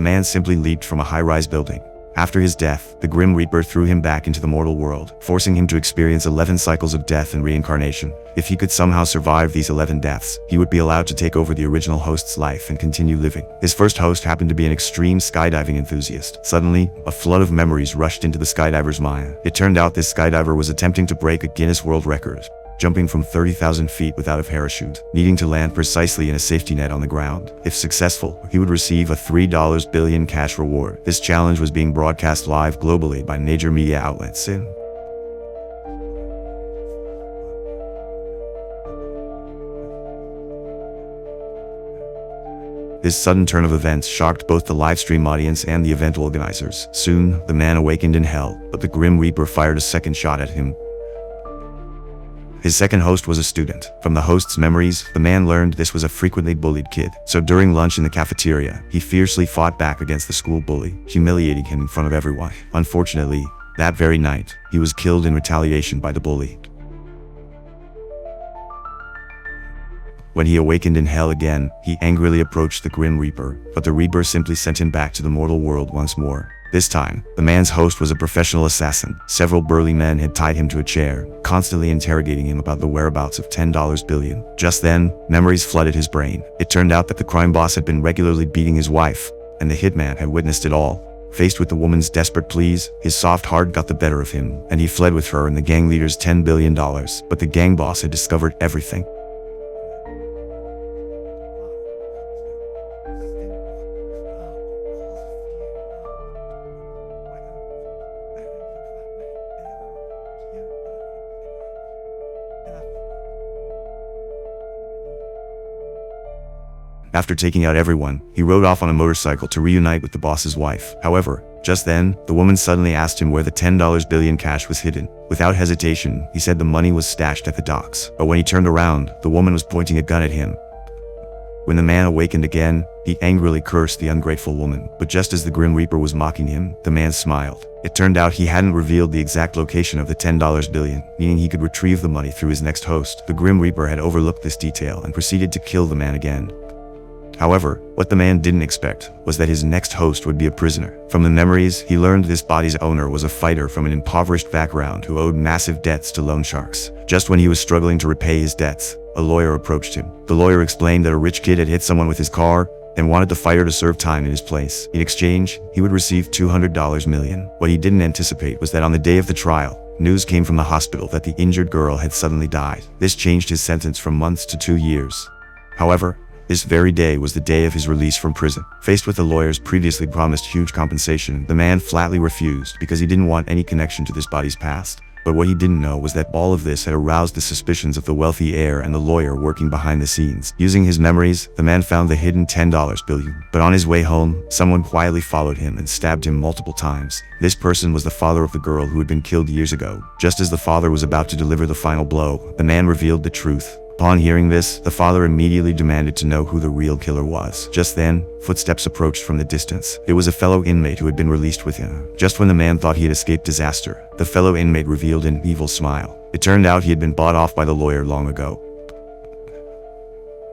the man simply leaped from a high-rise building. After his death, the Grim Reaper threw him back into the mortal world, forcing him to experience 11 cycles of death and reincarnation. If he could somehow survive these 11 deaths, he would be allowed to take over the original host's life and continue living. His first host happened to be an extreme skydiving enthusiast. Suddenly, a flood of memories rushed into the skydiver's mind. It turned out this skydiver was attempting to break a Guinness World Record, jumping from 30,000 feet without a parachute, needing to land precisely in a safety net on the ground. If successful, he would receive a $3 billion cash reward. This challenge was being broadcast live globally by major media outlets. This sudden turn of events shocked both the livestream audience and the event organizers. Soon, the man awakened in hell, but the Grim Reaper fired a second shot at him. His second host was a student. From the host's memories, the man learned this was a frequently bullied kid. So during lunch in the cafeteria, he fiercely fought back against the school bully, humiliating him in front of everyone. Unfortunately, that very night, he was killed in retaliation by the bully. When he awakened in hell again, he angrily approached the Grim Reaper, but the Reaper simply sent him back to the mortal world once more. This time, the man's host was a professional assassin. Several burly men had tied him to a chair, constantly interrogating him about the whereabouts of $10 billion. Just then, memories flooded his brain. It turned out that the crime boss had been regularly beating his wife, and the hitman had witnessed it all. Faced with the woman's desperate pleas, his soft heart got the better of him, and he fled with her and the gang leader's $10 billion. But the gang boss had discovered everything. After taking out everyone, he rode off on a motorcycle to reunite with the boss's wife. However, just then, the woman suddenly asked him where the $10 billion cash was hidden. Without hesitation, he said the money was stashed at the docks. But when he turned around, the woman was pointing a gun at him. When the man awakened again, he angrily cursed the ungrateful woman. But just as the Grim Reaper was mocking him, the man smiled. It turned out he hadn't revealed the exact location of the $10 billion, meaning he could retrieve the money through his next host. The Grim Reaper had overlooked this detail and proceeded to kill the man again. However, what the man didn't expect was that his next host would be a prisoner. From the memories, he learned this body's owner was a fighter from an impoverished background who owed massive debts to loan sharks. Just when he was struggling to repay his debts, a lawyer approached him. The lawyer explained that a rich kid had hit someone with his car and wanted the fighter to serve time in his place. In exchange, he would receive $200 million. What he didn't anticipate was that on the day of the trial, news came from the hospital that the injured girl had suddenly died. This changed his sentence from months to 2 years. However, this very day was the day of his release from prison. Faced with the lawyer's previously promised huge compensation, the man flatly refused because he didn't want any connection to this body's past. But what he didn't know was that all of this had aroused the suspicions of the wealthy heir and the lawyer working behind the scenes. Using his memories, the man found the hidden $10 billion. But on his way home, someone quietly followed him and stabbed him multiple times. This person was the father of the girl who had been killed years ago. Just as the father was about to deliver the final blow, the man revealed the truth. Upon hearing this, the father immediately demanded to know who the real killer was. Just then, footsteps approached from the distance. It was a fellow inmate who had been released with him. Just when the man thought he had escaped disaster, the fellow inmate revealed an evil smile. It turned out he had been bought off by the lawyer long ago.